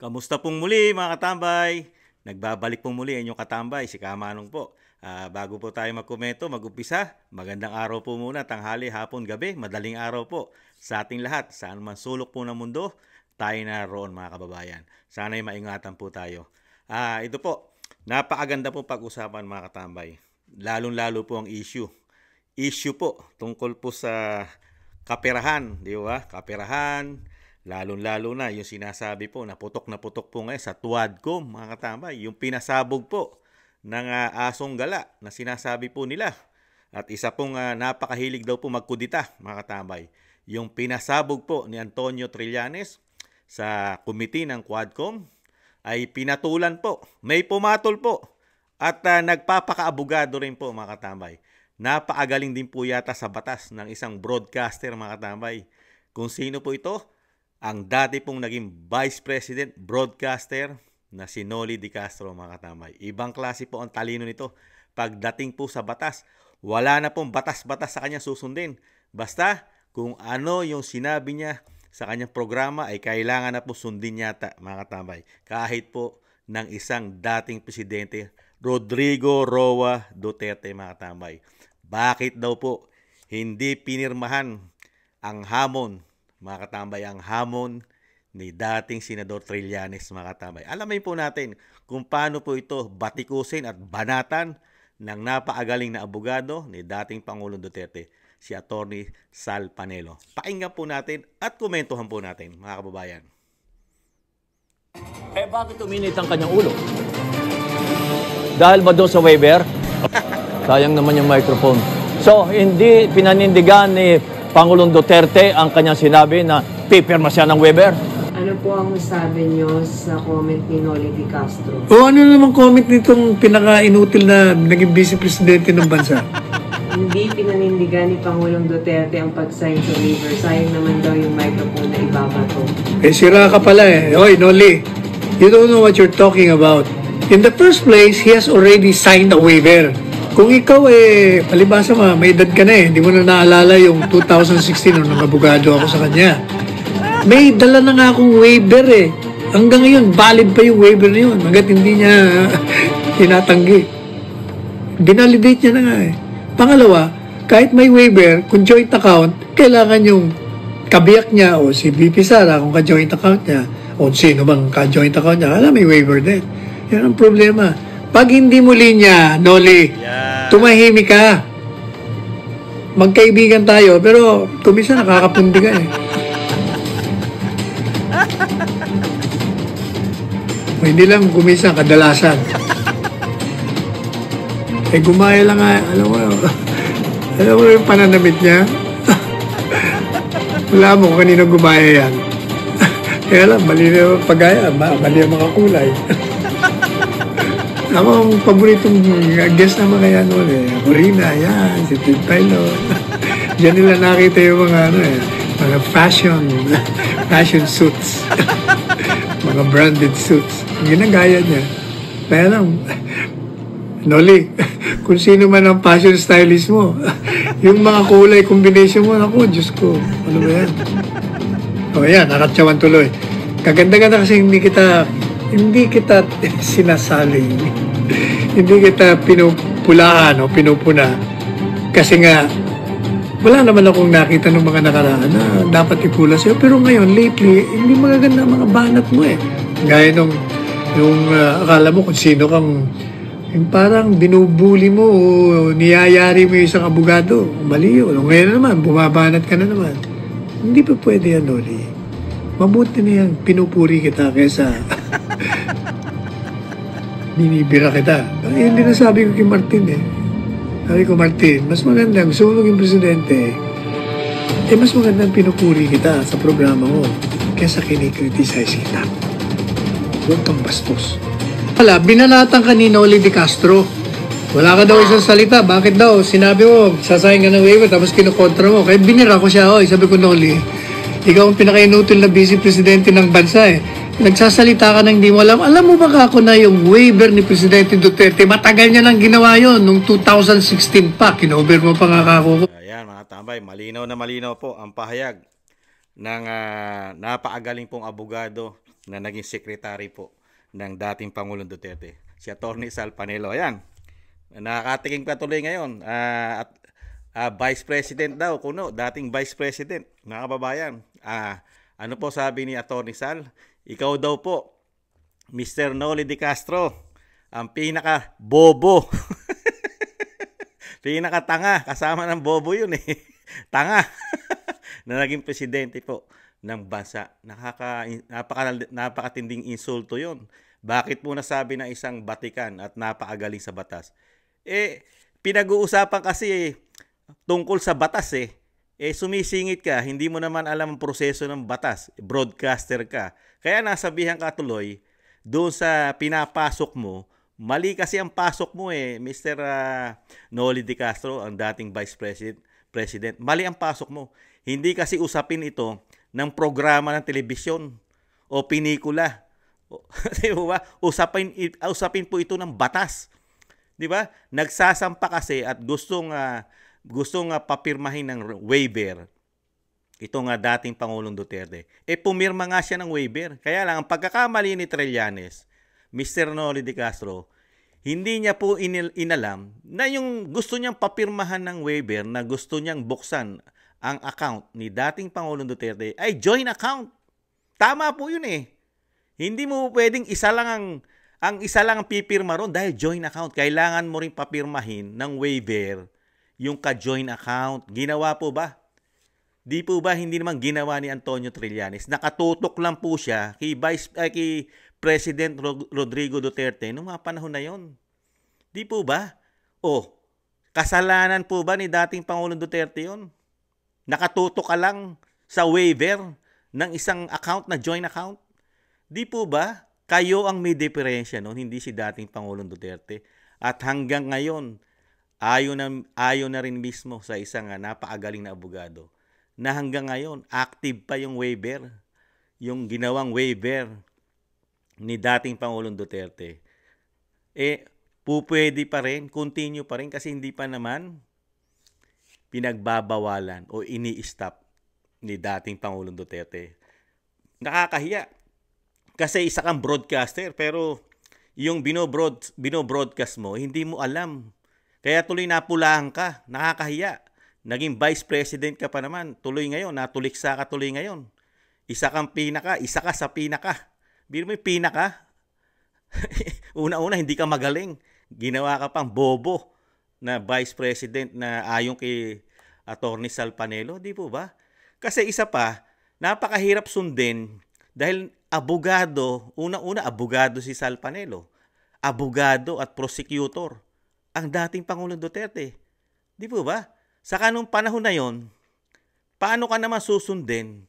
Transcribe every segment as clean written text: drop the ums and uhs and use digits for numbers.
Kamusta pong muli mga katambay? Nagbabalik pong muli ang inyong katambay, si Kamanong po. Bago po tayo magkomento, mag-umpisa, magandang araw po muna, tanghali, hapon, gabi, madaling araw po sa ating lahat. Saan man sulok po ng mundo, tayo na roon mga kababayan. Sana'y maingatan po tayo. Ito po, napakaganda po pag-usapan mga katambay. Lalong-lalo po ang issue. Issue po tungkol po sa kaperahan, di ba? Kaperahan, lalong-lalo na yung sinasabi po na putok po ngayon sa Tuadcom, mga katambay. Yung pinasabog po ng asong gala na sinasabi po nila. At isa pong napakahilig daw po magkudita, mga katambay. Yung pinasabog po ni Antonio Trillanes sa committee ng Quadcom ay pinatulan po. May pumatol po. At nagpapakaabogado rin po, mga katambay. Napakagaling din po yata sa batas ng isang broadcaster, mga katambay. Kung sino po ito? Ang dati pong naging Vice President Broadcaster na si Noli Di Castro, mga katambay. Ibang klase po ang talino nito. Pagdating po sa batas, wala na pong batas-batas sa kanya susundin. Basta kung ano yung sinabi niya sa kanyang programa ay kailangan na po sundin yata, mga katambay. Kahit po ng isang dating presidente, Rodrigo Roa Duterte, mga katambay. Bakit daw po hindi pinirmahan ang hamon, mga katambay, ang hamon ni dating Senador Trillanes, mga katambay? Alamin po natin kung paano po ito batikusin at banatan ng napakagaling na abogado ni dating Pangulong Duterte, si Attorney Sal Panelo. Pakinggan po natin at komentuhan po natin, mga kababayan. Bakit uminit ang kanyang ulo? Dahil ba doon sa waiver? Sayang naman yung microphone. So, hindi pinanindigan ni Pangulong Duterte ang kanyang sinabi na pipirma siya ng waiver? Ano po ang sabi niyo sa comment ni Noli Di Castro? O ano naman comment nitong pinaka-inutil na naging vice presidente ng bansa? Hindi pinanindigan ni Pangulong Duterte ang pag-sign sa waiver. Sayang naman daw yung microphone na ibabato. Sira ka pala eh. Oy, Noli, you don't know what you're talking about. In the first place, he has already signed a waiver. Kung ikaw palibasa may edad ka na hindi mo na naalala yung 2016 nung nag-abogado ako sa kanya. May dala na nga akong waiver Hanggang ngayon, valid pa yung waiver na yun. Hanggat hindi niya tinatanggi. Binalidate niya na nga Pangalawa, kahit may waiver, kung joint account, kailangan yung kabiyak niya o si VP Sara kung ka-joint account niya o sino bang ka-joint account niya, may waiver din. Yan ang problema. Pag hindi mo linya, Noli, tumahimik ka. Magkaibigan tayo, pero kumisa nakakapundi ka Hindi lang kumisa, kadalasan. Gumaya lang nga, alam mo yung pananamit niya? Wala mo kung kanino gumaya yan. Kaya lang, mali na yung pagaya, mali ang mga kulay. Ako, ang paboritong guest naman kaya noon Corina, yan, si Tim Taylor. Diyan nila nakita yung mga, mga fashion suits. Mga branded suits. Ginagaya niya. Kaya lang, Noli, kung sino man ang fashion stylist mo, yung mga kulay combination mo, ako, Diyos ko, ano ba yan? Ayan, nakatsawan tuloy. Kaganda-ganda kasi hindi kita sinasaling. Hindi kita pinupulaan o pinupuna. Kasi nga, wala naman akong nakita ng mga nakaraan na dapat ipula sa'yo. Pero ngayon, lately, hindi magaganda mga banat mo Gaya nung akala mo kung sino kang yung parang binubuli mo o niyayari mo yung isang abogado. Mali yun. Ngayon naman, bumabanat ka na naman. Hindi pa pwede yan, Noli. Mabuti na yan, pinupuri kita kaysa binibira kita. Yun din nasabi ko kay Martin Sabi ko, Martin, mas maganda, gusto mo maging presidente, mas maganda pinupuri kita sa programa mo kaysa kinikriticize kita. Huwag kang bastos. Wala, binanatan ka ni Noli Di Castro. Wala ka daw isang salita. Bakit daw? Sinabi mo, sasayang ka ng waiver, tapos kinukontra mo. Kaya binira ko siya, sabi ko, Noli, ikaw ang pinaka-inutil na vice presidente ng bansa Nagsasalita ka na hindi mo alam. Alam mo ba ako na yung waiver ni Presidente Duterte, matagal niya nang ginawa yon nung 2016 pa. Kinover mo pa nga ako. Ayan mga tambay, malinaw na malinaw po ang pahayag ng napakagaling pong abogado na naging secretary po ng dating Pangulong Duterte, si Atty. Sal Panelo. Ayan, nakakatiking pa tuloy ngayon. Vice President daw, kuno, dating Vice President, mga kababayan. Ano po sabi ni Atty. Sal? Ikaw daw po, Mr. Noli de Castro, ang pinaka-bobo. Pinaka-tanga, kasama ng bobo yun eh. Tanga. Na naging presidente po ng bansa. Napakatinding insulto yun. Bakit po nasabi ng isang batikan at napakagaling sa batas? Pinag-uusapan kasi tungkol sa batas sumisingit ka, hindi mo naman alam ang proseso ng batas. Broadcaster ka. Kaya nasabihan ka tuloy, doon sa pinapasok mo, mali kasi ang pasok mo Mr. Noli de Castro, ang dating Vice President. Mali ang pasok mo. Hindi kasi usapin ito ng programa ng telebisyon o pinikula. Di ba? Usapin po ito ng batas. Di ba? Nagsasampa kasi at gustong papirmahin ng waiver itong dating Pangulong Duterte. Pumirma nga siya ng waiver. Kaya lang, ang pagkakamali ni Trillanes, Mr. Noli de Castro, hindi niya po inalam na yung gusto niyang papirmahan ng waiver, na gusto niyang buksan ang account ni dating Pangulong Duterte ay joint account. Tama po yun Hindi mo pwedeng isa lang ang pipirma ron dahil joint account. Kailangan mo rin papirmahin ng waiver yung ka-joint account. Ginawa po ba? Di po ba hindi naman ginawa ni Antonio Trillanes? Nakatutok lang po siya kay President Rodrigo Duterte noong mga panahon na yon. Di po ba? Kasalanan po ba ni dating Pangulong Duterte yon? Nakatutok ka lang sa waiver ng isang account na joint account? Di po ba? Kayo ang may diferensya noon, hindi si dating Pangulong Duterte. At hanggang ngayon, ayon na rin mismo sa isang napakagaling na abogado na hanggang ngayon, active pa yung waiver, yung ginawang waiver ni dating Pangulong Duterte. Pupwede pa rin, continue pa rin kasi hindi pa naman pinagbabawalan o ini-stop ni dating Pangulong Duterte. Nakakahiya. Kasi isa kang broadcaster pero yung binobroadcast mo, hindi mo alam. Kaya tuloy napulahan ka, nakakahiya. Naging Vice President ka pa naman, tuloy ngayon, natuliksa ka tuloy ngayon. Isa ka sa pinaka. Biro mo yung pinaka. Una-una, hindi ka magaling. Ginawa ka pang bobo na Vice President na ayon kay Atty. Sal Panelo, di po ba? Kasi isa pa, napakahirap sundin dahil abogado, una-una abogado si Sal Panelo. Abogado at prosecutor ang dating Pangulong Duterte. Di po ba? Saka nung panahon na yon, paano ka naman susundin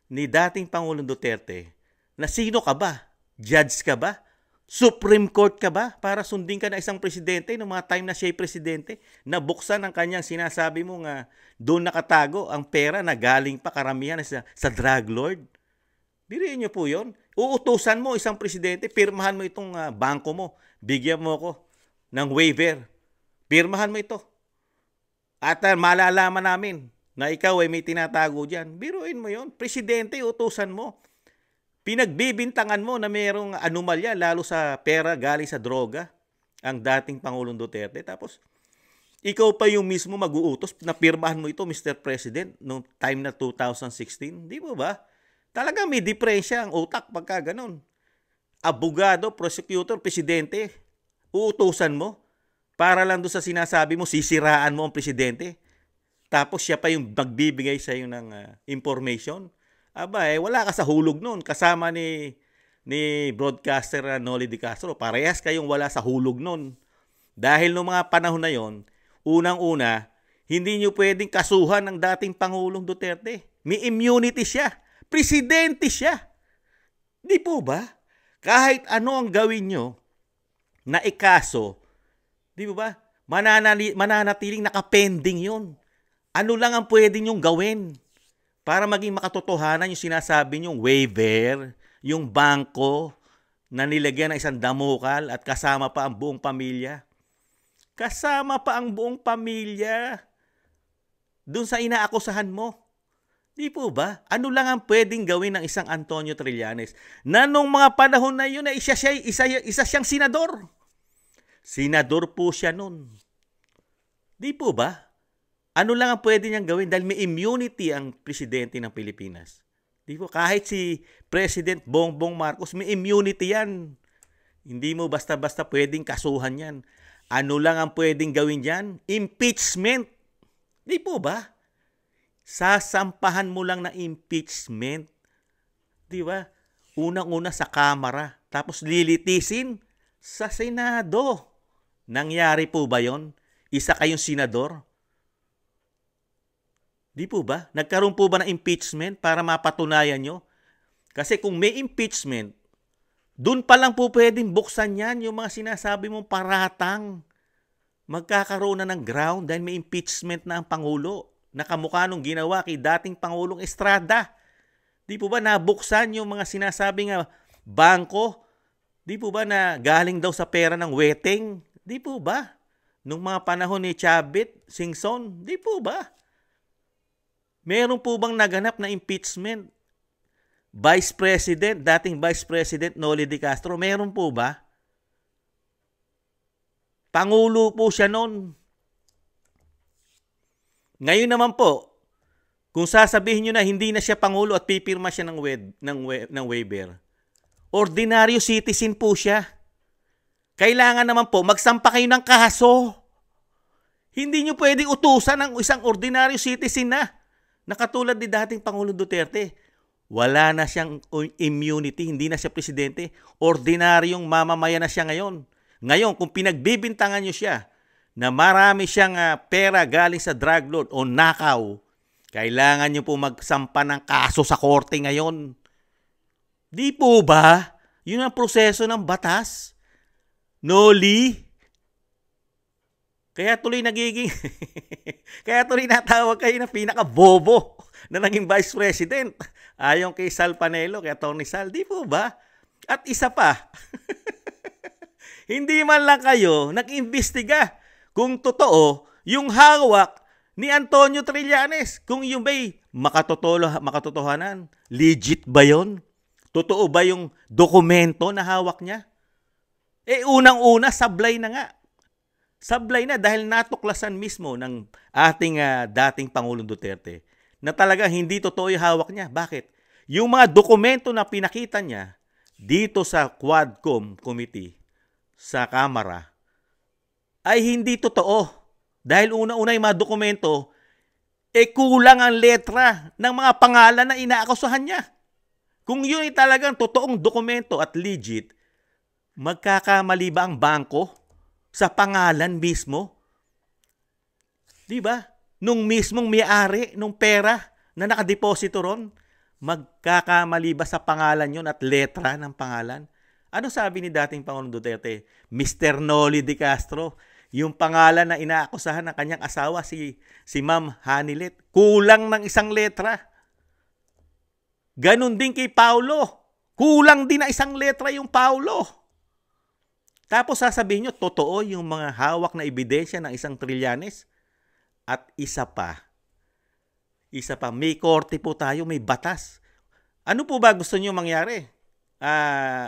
ni dating Pangulong Duterte na sino ka ba? Judge ka ba? Supreme Court ka ba para sundin ka na isang presidente noong mga time na siya'y presidente? Nabuksan ang kanyang sinasabi mo nga doon nakatago ang pera na galing pa karamihan sa drug lord? Diriin niyo po yon. Uutusan mo isang presidente, pirmahan mo itong bangko mo, bigyan mo ko ng waiver. Pirmahan mo ito. At malalaman namin na ikaw ay may tinatago dyan. Biruin mo yon. Presidente, utusan mo. Pinagbibintangan mo na mayroong anomalya lalo sa pera galing sa droga ang dating Pangulong Duterte. Tapos, ikaw pa yung mismo mag-uutos na pirmahan mo ito, Mr. President, noong time na 2016. Di mo ba? Talaga may diferensya ang utak pagka ganun. Abogado, prosecutor, presidente, uutusan mo para lang doon sa sinasabi mo, sisiraan mo ang presidente. Tapos siya pa yung magbibigay sa iyo ng information. Wala ka sa hulog noon. Kasama ni broadcaster Noli de Castro. Parehas kayong wala sa hulog noon. Dahil noong mga panahon na yon, unang-una, hindi nyo pwedeng kasuhan ng dating Pangulong Duterte. May immunity siya. Presidente siya. Di po ba? Kahit ano ang gawin nyo na ikaso, di ba? Mananatiling nakapending yon. Ano lang ang pwede nyong gawin para maging makatotohanan yung sinasabi nyong waiver, yung bangko na nilagyan ng isang damukal at kasama pa ang buong pamilya. Kasama pa ang buong pamilya. Doon sa inaakusahan mo Di po ba? Ano lang ang pwedeng gawin ng isang Antonio Trillanes na nung mga panahon na yun ay isa siyang senador. Senador po siya nun. Di po ba? Ano lang ang pwede niyang gawin dahil may immunity ang presidente ng Pilipinas. Di po, kahit si President Bongbong Marcos, may immunity yan. Hindi mo basta-basta pwedeng kasuhan yan. Ano lang ang pwedeng gawin yan? Impeachment. Di po ba? Sasampahan mo lang na impeachment. Di ba? Unang-una sa Kamara, tapos lilitisin sa Senado. Nangyari po ba yon? Isa kayong senador? Di po ba? Nagkaroon po ba ng impeachment para mapatunayan nyo? Kasi kung may impeachment, dun pa lang po pwedeng buksan yan yung mga sinasabi mong paratang. Magkakaroon na ng ground dahil may impeachment na ang Pangulo. Nakamukha nung ginawa kay dating Pangulong Estrada. Di po ba nabuksan yung mga sinasabi nga bangko? Di po ba na galing daw sa pera ng weteng? Di po ba? Nung mga panahon ni Chavit, Singson? Di po ba? Meron po bang naganap na impeachment? Vice President, dating Vice President Noli de Castro, meron po ba? Pangulo po siya noon. Ngayon naman po, kung sasabihin nyo na hindi na siya Pangulo at pipirma siya ng waiver, ordinaryo citizen po siya. Kailangan naman po, magsampa kayo ng kaso. Hindi nyo pwedeng utusan ng isang ordinaryo citizen na katulad ni dating Pangulong Duterte. Wala na siyang immunity, hindi na siya presidente. Ordinaryong mamamayan na siya ngayon. Ngayon, kung pinagbibintangan nyo siya na marami siyang pera galing sa drug lord o nakaw, kailangan nyo po magsampa ng kaso sa korte ngayon. Di po ba? Yun ang proseso ng batas. Noli. Kaya tuloy nagiging, kaya tuloy natawag kayo na pinaka-bobo na naging Vice President. Ayon kay Sal Panelo, kay Tony Sal, di po ba? At isa pa, hindi man lang kayo nag-imbestiga kung totoo yung hawak ni Antonio Trillanes. Kung yung ba'y makatotohanan, legit ba yon? Totoo ba yung dokumento na hawak niya? Unang-una, sablay na nga. Sablay na dahil natuklasan mismo ng ating dating Pangulong Duterte na talaga hindi totoo yung hawak niya. Bakit? Yung mga dokumento na pinakita niya dito sa Quadcom Committee sa Kamara ay hindi totoo. Dahil una-una yung mga dokumento, kulang ang letra ng mga pangalan na inaakusahan niya. Kung yun ay talagang totoong dokumento at legit, magkakamali ba ang bangko sa pangalan mismo? Di ba? Nung mismong may-ari nung pera na nakadeposito ron, magkakamali ba sa pangalan yon at letra ng pangalan? Ano sabi ni dating Pangulong Duterte? Mr. Noli de Castro, yung pangalan na inaakusahan ng kanyang asawa, si Ma'am Hanilet, kulang ng isang letra. Ganon din kay Paulo. Kulang din na isang letra yung Paulo. Tapos sasabihin nyo, totoo yung mga hawak na ebidensya ng isang Trillanes. At isa pa, may korte po tayo, may batas. Ano po ba gusto nyo mangyari?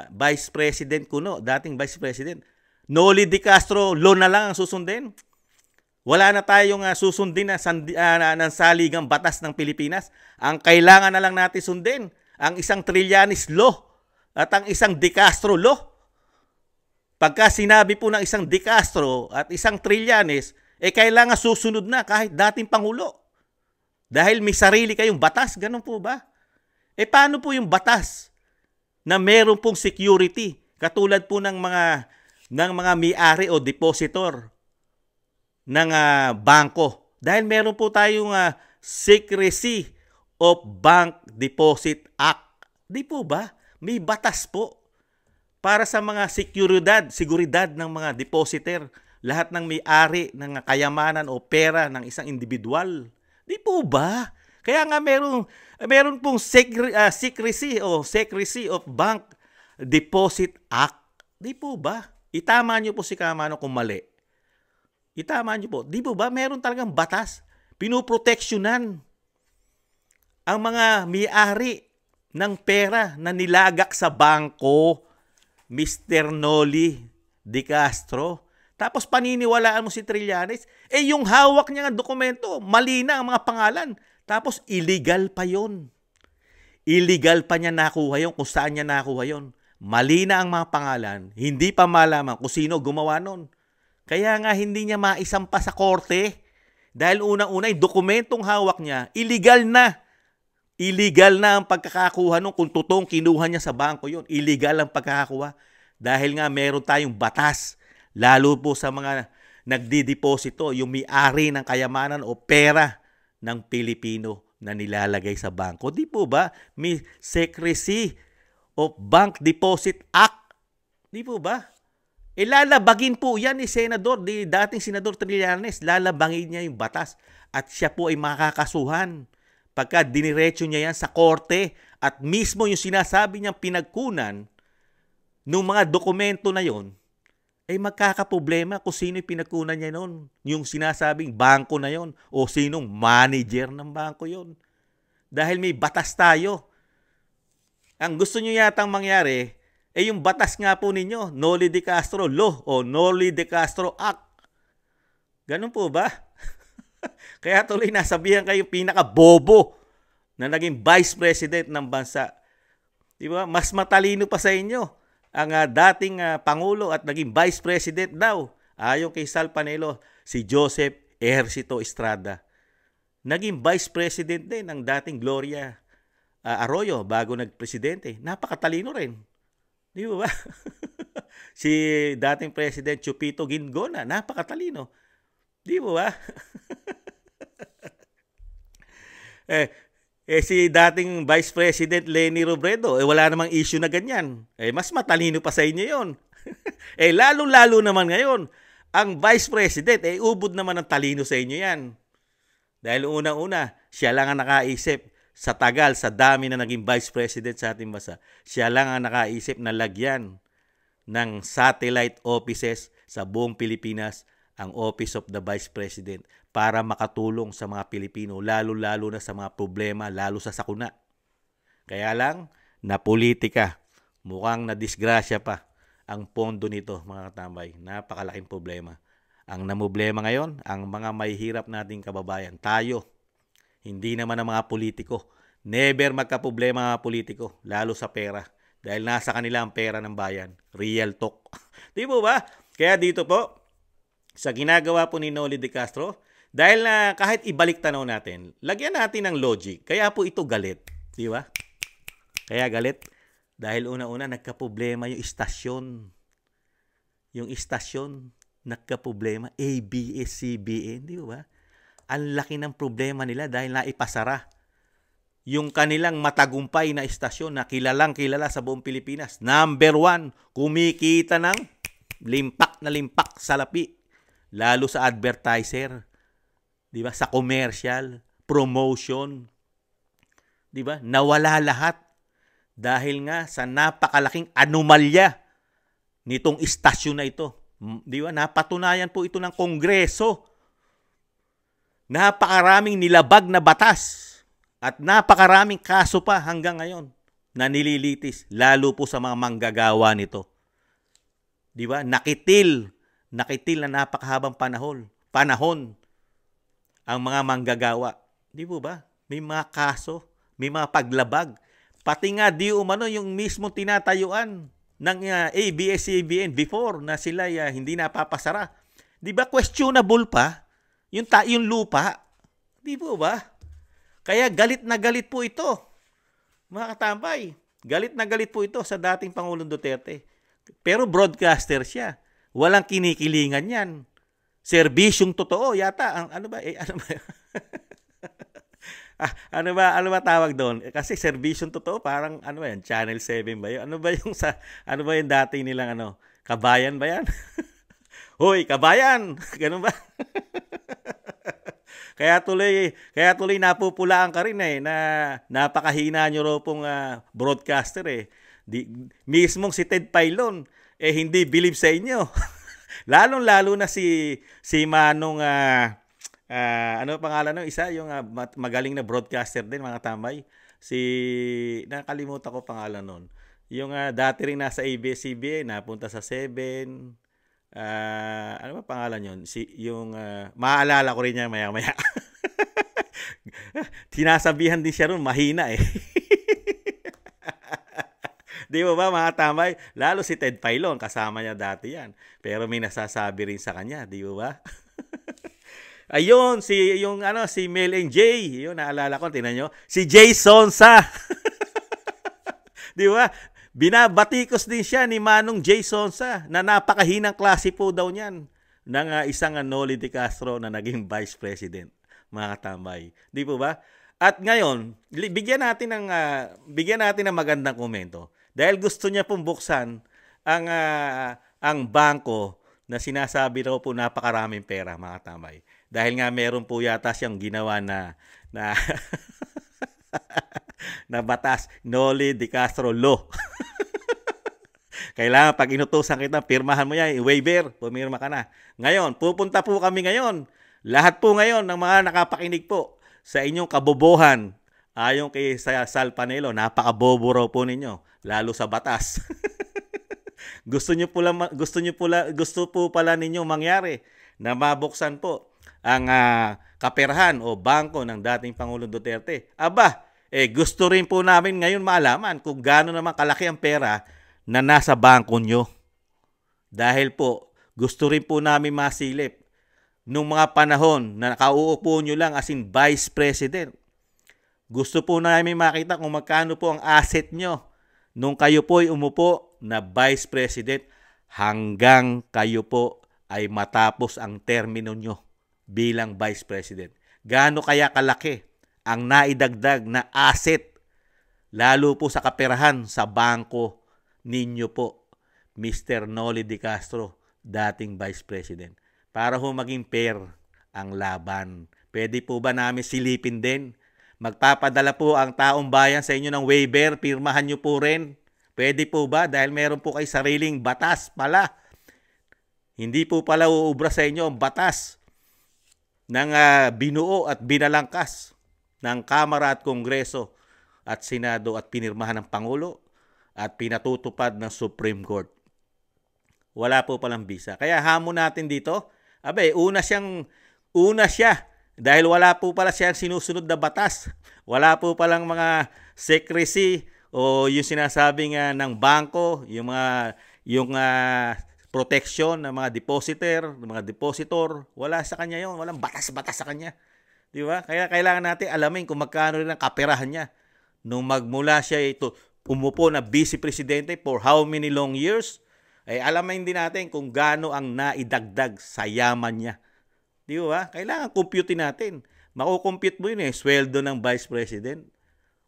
Vice President Kuno, dating Vice President, Noli de Castro, law na lang ang susundin? Wala na tayong susundin na ng saligang batas ng Pilipinas. Ang kailangan na lang natin sundin, ang isang Trillanes law at ang isang de Castro law. Pagka sinabi po ng isang de Castro at isang Trillanes, kailangan susunod na kahit dating Pangulo. Dahil may sarili kayong batas, ganun po ba? Paano po yung batas na meron pong security, katulad po ng mga may-ari o depositor ng bangko? Dahil meron po tayong Secrecy of Bank Deposit Act. Di po ba? May batas po para sa mga seguridad ng mga depositor, lahat ng may-ari ng kayamanan o pera ng isang individual. Di po ba? Kaya nga meron pong Secrecy of Bank Deposit Act. Di po ba? Itama nyo po si Kamano kung mali. Itama nyo po. Di po ba? Meron talagang batas. Pinoproteksyonan ang mga may-ari ng pera na nilagak sa bangko, Mr. Noli De Castro. Tapos paniniwalaan mo si Trillanes, yung hawak niya ng dokumento, mali na ang mga pangalan. Tapos illegal pa yon. Illegal pa niya nakuha yon, kung saan niya nakuha yon. Mali na ang mga pangalan, hindi pa malaman kung sino gumawa nun. Kaya nga hindi niya maisampa sa korte. Dahil unang-una, yung dokumentong hawak niya, illegal na. Illegal na ang pagkakakuha nun. Kung totoong kinuha niya sa bangko yon, illegal ang pagkakakuha. Dahil nga meron tayong batas, lalo po sa mga nagdideposito, yung may-ari ng kayamanan o pera ng Pilipino na nilalagay sa bangko. Di po ba? May Secrecy of Bank Deposit Act. Di po ba? Lalabagin po yan ni dating Senador Trillanes. Lalabagin niya yung batas at siya po ay makakasuhan pagka diniretso niya yan sa korte at mismo yung sinasabi niyang pinagkunan ng mga dokumento na yon ay magkakaproblema kung sino yung pinagkunan niya nun. Yung sinasabing bangko na yon o sinong manager ng bangko yon. Dahil may batas tayo. Ang gusto niyo yatang mangyari, yung batas nga po ninyo, Noli De Castro Law o Noli De Castro Act. Ganun po ba? Kaya tuloy nasabihan kayo pinaka-bobo na naging Vice President ng bansa. Di ba? Mas matalino pa sa inyo ang dating Pangulo at naging Vice President daw. Ayon kay Sal Panelo, si Joseph Ejercito Estrada. Naging Vice President din ng dating Gloria Arroyo bago nagpresidente. Napakatalino rin. Di ba? Si dating President Chupito Ginggona, napakatalino. Di ba? Si dating Vice President Leni Robredo, wala namang issue na ganyan. Mas matalino pa sa inyo yon. Lalo-lalo naman ngayon, ang Vice President, ubod naman ng talino sa inyo yan. Dahil unang-una, siya lang ang nakaisip sa tagal, sa dami na naging Vice President sa ating bansa, siya lang ang nakaisip na lagyan ng satellite offices sa buong Pilipinas ang Office of the Vice President para makatulong sa mga Pilipino, lalo-lalo na sa mga problema, lalo sa sakuna. Kaya lang, na politika, mukhang nadisgrasya pa ang pondo nito, mga katambay. Napakalaking problema. Ang namumblema ngayon, ang mga mahihirap nating kababayan, tayo. Hindi naman ang mga politiko. Never magkaproblema ang mga politiko, lalo sa pera. Dahil nasa kanila ang pera ng bayan. Real talk. Di po ba? Kaya dito po, sa ginagawa po ni Noli De Castro, dahil na kahit ibalik tanaw natin, lagyan natin ng logic. Kaya po ito galit. Di ba? Kaya galit. Dahil una-una, nagkaproblema yung istasyon. Yung istasyon, nagkaproblema. ABS-CBN. Di ba? Ang laki ng problema nila dahil naipasara yung kanilang matagumpay na istasyon na kilalang-kilala sa buong Pilipinas. Number 1, kumikita ng limpak na limpak sa lapi. Lalo sa advertiser. Di ba? Sa commercial, promotion. Di ba? Nawala lahat dahil nga sa napakalaking anomalya nitong istasyon na ito. Di ba? Napatunayan po ito ng Kongreso. Napakaraming nilabag na batas at napakaraming kaso pa hanggang ngayon na nililitis, lalo po sa mga manggagawa nito. Di ba? Nakitil na napakahabang panahon ang mga manggagawa. Di po ba? May mga kaso, may mga paglabag. Pati nga di umano yung mismo tinatayuan ng ABS-CBN before na sila hindi napapasara. Di ba questionable pa yung lupa? Di po ba? Kaya galit na galit po ito. Mga katambay, galit na galit po ito sa dating Pangulong Duterte. Pero broadcaster siya. Walang kinikilingan yan. Serbisyong totoo yata. Ano ba? Ano ba tawag doon? Kasi serbisyong totoo, parang ano ba yan? Channel 7 ba yun? Ano ba yung dati nilang kabayan ba yan? Hoy, kabayan! Ganun ba? Kaya tuloy napupulaan ka rin na napakahina nyo raw pong broadcaster mismong si Ted Pailon hindi believe sa inyo. Lalong-lalo na si Manong Ano pangalan no? Isa, yung magaling na broadcaster din, mga tambay. Si, nakalimutan ko pangalan nun. Yung dati rin nasa ABS-CBN, napunta sa 7. Ano ba pangalan yun? Yung, maaalala ko rin niya maya-maya. Tinasabihan din siya ron, mahina eh. Di ba mga tambay? Lalo si Ted Filon, kasama niya dati yan. Pero may nasasabi rin sa kanya, di ba? Ayun, si Mel and Jay. Yun, naalala ko, tingnan nyo. Si Jay Sonsa. Di ba? Binabatikos din siya ni Manong Jay Sonsa na napakahinang klase po daw niyan ng isang Noli De Castro na naging Vice President, mga katambay. Di po ba? At ngayon, bigyan natin ng magandang komento. Dahil gusto niya pong buksan ang bangko na sinasabi raw po napakaraming pera, mga katambay. Dahil nga meron po yata siyang ginawa na na batas, Noli De Castro Law. Kailangan pag inutusan kita, pirmahan mo yan, i-waiver, pumirma ka na. Ngayon, pupunta po kami ngayon. Lahat po ngayon ng mga nakapakinig po sa inyong kabobohan, ayon kay Sal Panelo, napakabobo raw po ninyo, lalo sa batas. gusto po pala ninyo mangyari na mabuksan po ang kaperahan o bangko ng dating Pangulong Duterte. Aba, gusto rin po namin ngayon malaman kung gaano naman kalaki ang pera na nasa bangko nyo. Dahil po, gusto rin po namin masilip nung mga panahon na nakauupo nyo lang as in Vice President. Gusto po namin makita kung magkano po ang asset nyo nung kayo po ay umupo na Vice President hanggang kayo po ay matapos ang termino nyo bilang Vice President. Gaano kaya kalaki ang naidagdag na asset lalo po sa kaperahan sa bangko ninyo po, Mr. Noli De Castro, dating Vice President. Para ho maging fair ang laban. Pwede po ba namin silipin din? Magpapadala po ang taong bayan sa inyo ng waiver, pirmahan nyo po rin. Pwede po ba? Dahil meron po kayo sariling batas pala. Hindi po pala uubra sa inyo ang batas ng binuo at binalangkas ng Kamara at Kongreso at Senado at pinirmahan ng Pangulo at pinatutupad ng Supreme Court. Wala po palang bisa. Kaya hamon natin dito, una siya dahil wala po pala siyang sinusunod na batas. Wala po palang mga secrecy o yung sinasabi nga ng bangko, yung protection ng mga depositor, wala sa kanya yon, walang batas-batas sa kanya. Di ba? Kaya kailangan natin alamin kung magkano rin ang kaperahan niya. Nung magmula siya umupo na vice presidente for how many long years, ay alamin din natin kung gaano ang naidagdag sa yaman niya. Di ba? Kailangan computein natin. Makukompute mo yun sweldo ng vice president.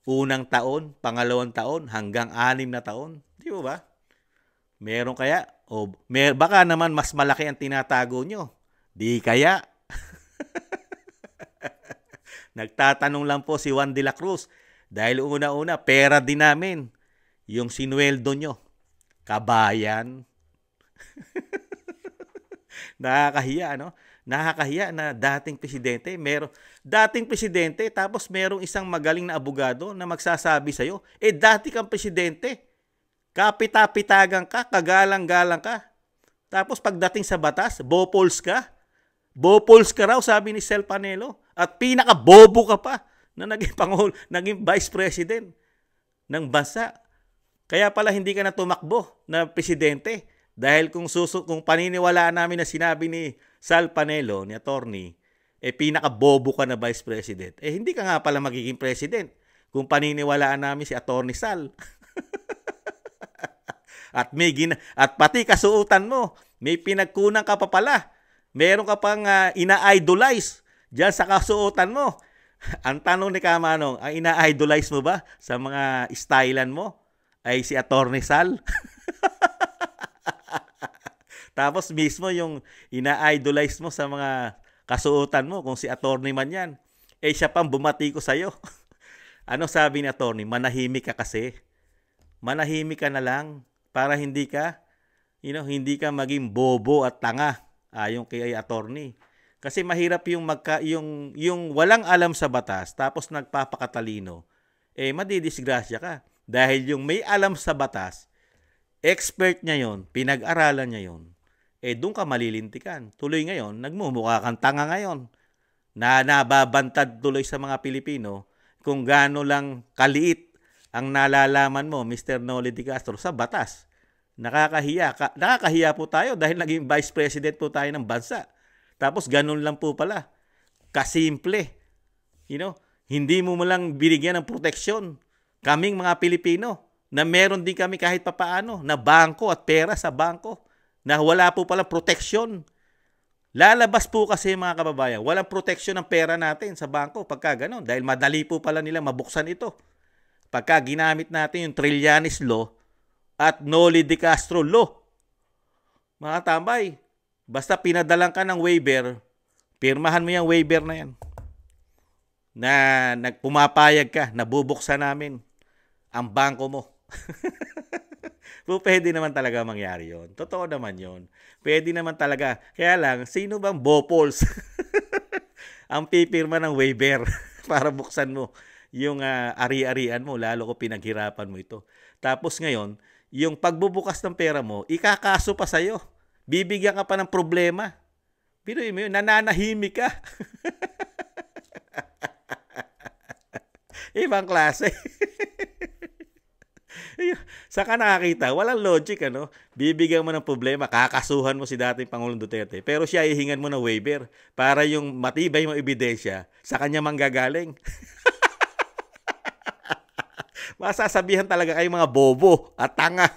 Unang taon, pangalawang taon, hanggang 6 na taon. Di ba? Meron kaya? O baka naman mas malaki ang tinatago nyo. Di kaya? Nagtatanong lang po si Juan de la Cruz. Dahil una-una, pera din namin yung sinweldo nyo. Kabayan. Nakakahiya, no? Nakakahiya na dating presidente, tapos merong isang magaling na abogado na magsasabi sa'yo, dati kang presidente, kapita-pitagan ka, kagalang-galang ka. Tapos pagdating sa batas, bopols ka. Bopols ka raw, sabi ni Sal Panelo. At pinaka-bobo ka pa na naging vice president ng bansa. Kaya pala hindi ka na tumakbo na presidente. Dahil kung paniniwalaan namin na sinabi ni Sal Panelo, ni attorney, pinaka-bobo ka na vice president. Hindi ka nga pala magiging president kung paniniwalaan namin si attorney Sal. At pati kasuotan mo, may pinagkunang ka pa pala. Meron ka pang ina-idolize diyan sa kasuotan mo. Ang tanong ni Kamanong, ang ina-idolize mo ba sa mga stylan mo ay si attorney Sal? Tapos mismo yung ina-idolize mo sa mga kasuotan mo, kung si attorney man yan, siya pang bumati ko sa'yo. Ano sabi ni attorney? Manahimik ka kasi. Manahimik ka na lang para hindi ka maging bobo at tanga ayon kay attorney. Kasi mahirap yung yung walang alam sa batas tapos nagpapakatalino, madidisgrasya ka. Dahil yung may alam sa batas, expert niya yon, pinag-aralan niya yon, doon ka malilintikan. Tuloy ngayon, nagmumukha kang tanga ngayon na nababantad tuloy sa mga Pilipino kung gaano lang kaliit ang nalalaman mo, Mr. Noli de Castro, sa batas. Nakakahiya po tayo dahil naging Vice President po tayo ng bansa. Tapos ganun lang po pala. Kasimple. Hindi mo lang binigyan ng proteksyon. Kaming mga Pilipino na meron din kami kahit papaano na bangko at pera sa bangko na wala po pala proteksyon. Lalabas po kasi mga kababayan, walang proteksyon ng pera natin sa bangko pagka ganun. Dahil madali po pala nila mabuksan ito. Pagka ginamit natin yung Trillanes Law at Noli de Castro Law. Mga tambay, basta pinadalang ka ng waiver, pirmahan mo yung waiver na yan. Na nagpumapayag ka, nabubuksan namin ang bangko mo. Pwede naman talaga mangyari yon. Totoo naman yon. Pwede naman talaga. Kaya lang, sino bang bopols ang pipirma ng waiver para buksan mo yung ari-arian mo, lalo ko pinaghirapan mo ito. Tapos ngayon, yung pagbubukas ng pera mo, ikakaso pa sa'yo. Bibigyan ka pa ng problema. Biruin mo yun, nananahimik ka. Ibang klase. Saka nakakita, walang logic, Bibigyan mo ng problema, kakasuhan mo si dating Pangulong Duterte, pero siya ihingan mo ng waiver para yung matibay mong ebidensya sa kanya manggagaling. Masasabihan talaga kayo mga bobo at tanga.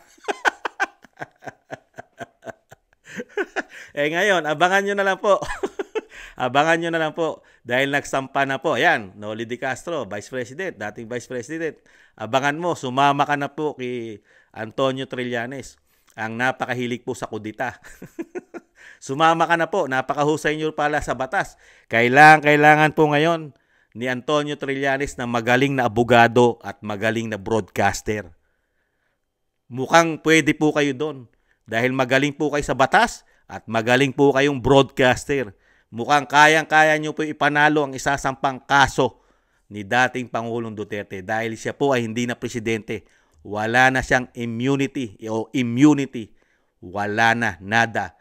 Ngayon, abangan nyo na lang po. Abangan nyo na lang po. Dahil nagsampa na po. Ayan, Noli de Castro, Vice President, dating Vice President. Abangan mo, sumama ka na po kay Antonio Trillanes. Ang napakahilig po sa kudita. Sumama ka na po, napakahusay nyo pala sa batas. Kailangan po ngayon ni Antonio Trillanes na magaling na abogado at magaling na broadcaster. Mukhang pwede po kayo doon. Dahil magaling po kayo sa batas at magaling po kayong broadcaster. Mukhang kayang-kaya nyo po ipanalo ang isasampang kaso ni dating Pangulong Duterte dahil siya po ay hindi na presidente. Wala na siyang immunity. Wala na, nada.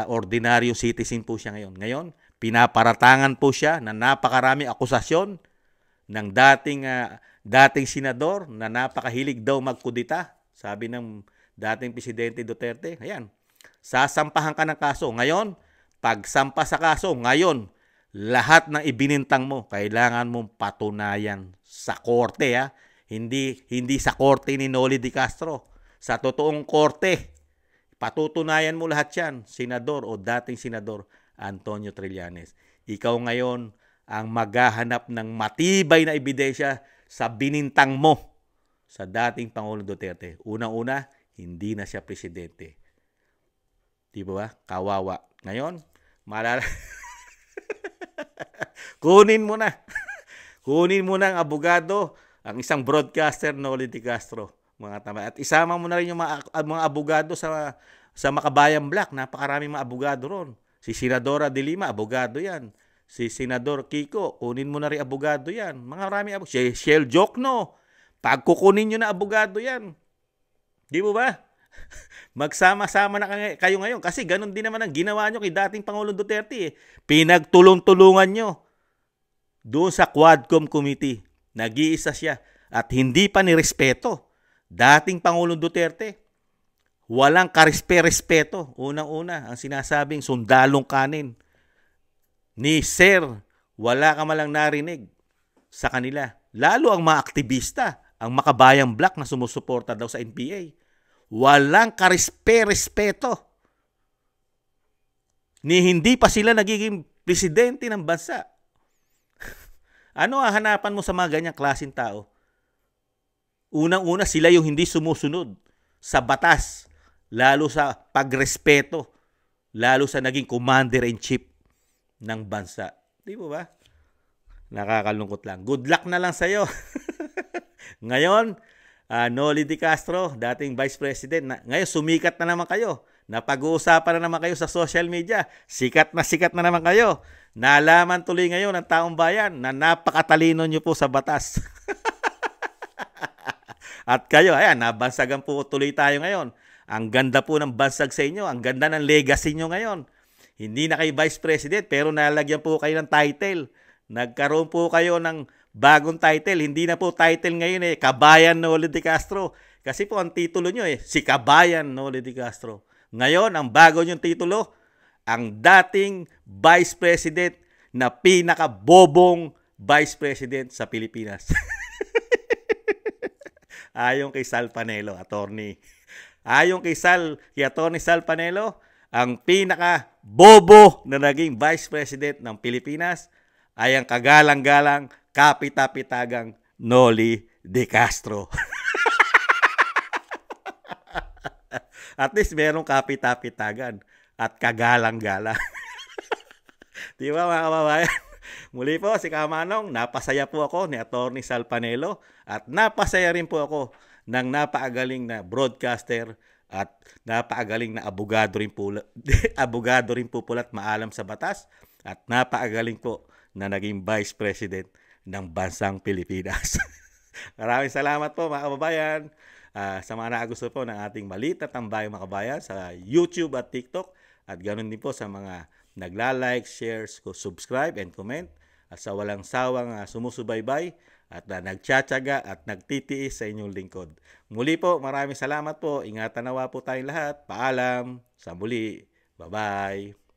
Ordinaryo citizen po siya ngayon. Ngayon, pinaparatangan po siya na napakarami akusasyon ng dating senador na napakahilig daw magkudita. Sabi ng dating Presidente Duterte, ayan, sasampahan ka ng kaso. Ngayon, pagsampa sa kaso, ngayon, lahat ng ibinintang mo, kailangan mong patunayan sa korte. Hindi sa korte ni Noli de Castro. Sa totoong korte, patutunayan mo lahat yan, senador o dating senador Antonio Trillanes. Ikaw ngayon ang maghahanap ng matibay na ebidensya sa binintang mo sa dating Pangulong Duterte. Unang-una, hindi na siya presidente. Di ba? Kawawa. Ngayon, kunin mo na. Kunin mo na ang abogado, ang isang broadcaster, Noli de Castro. Mga tama. At isama mo na rin yung mga abogado sa Makabayan Black. Napakaraming mga abogado ron. Si Senadora de Lima, abogado yan. Si Senador Kiko, kunin mo na rin abogado yan. Mga maraming abogado. Si Shell Jokno, pagkukunin nyo na abogado yan. Di mo ba? Magsama-sama na kayo ngayon. Kasi ganun din naman ang ginawa nyo kay dating Pangulong Duterte. Pinagtulong-tulungan nyo doon sa Quadcom Committee. Nag-iisa siya. At hindi pa nirespeto dating Pangulong Duterte. Walang karespeto. Unang-una, ang sinasabing sundalong kanin ni Sir, wala ka malang narinig sa kanila. Lalo ang mga aktivista, ang Makabayan Black na sumusuporta daw sa NPA. Walang karespeto. Ni hindi pa sila nagiging presidente ng bansa. Ano ang hanapan mo sa mga ganyang klaseng tao? Unang-una, sila yung hindi sumusunod sa batas. Lalo sa pagrespeto, lalo sa naging commander-in-chief ng bansa. Di ba ba? Nakakalungkot lang. Good luck na lang sa'yo. Ngayon, Noli De Castro, dating Vice President. Ngayon, sumikat na naman kayo. Napag-uusapan na naman kayo sa social media. Sikat na naman kayo. Nalaman tuloy ngayon ng taong bayan na napakatalino nyo po sa batas. At kayo, ayan, nabansagan po tuloy tayo ngayon. Ang ganda po ng bansag sa inyo. Ang ganda ng legacy nyo ngayon. Hindi na kayo Vice President, pero nalagyan po kayo ng title. Nagkaroon po kayo ng bagong title. Hindi na po title ngayon Kabayan Noli De Castro. Kasi po ang titulo nyo si Kabayan Noli De Castro. Ngayon, ang bago nyong titulo, ang dating Vice President na pinakabobong Vice President sa Pilipinas. Ayon kay Sal Panelo, attorney. Ayon kay Attorney Sal Panelo, ang pinaka-bobo na naging Vice President ng Pilipinas ay ang kagalang-galang, kapitapitagang Noli De Castro. At least merong kapitapitagan at kagalang-galang. Di ba mga kababayan? Muli po si Kamanong, napasaya po ako ni Attorney Sal Panelo at napasaya rin po ako ng napakagaling na broadcaster at napakagaling na abogado rin po at maalam sa batas at napakagaling po na naging Vice President ng bansang Pilipinas. Maraming salamat po mga kababayan. Sa mga nakagusto po ng ating maliit na tambayang mga kababayan sa YouTube at TikTok at ganoon din po sa mga nagla-like, share, subscribe and comment at sa walang sawang sumusubaybay at nagtsatsaga at nagtitiis sa inyong lingkod. Muli po, maraming salamat po. Ingatan nawa po tayong lahat. Paalam. Sa muli. Bye-bye.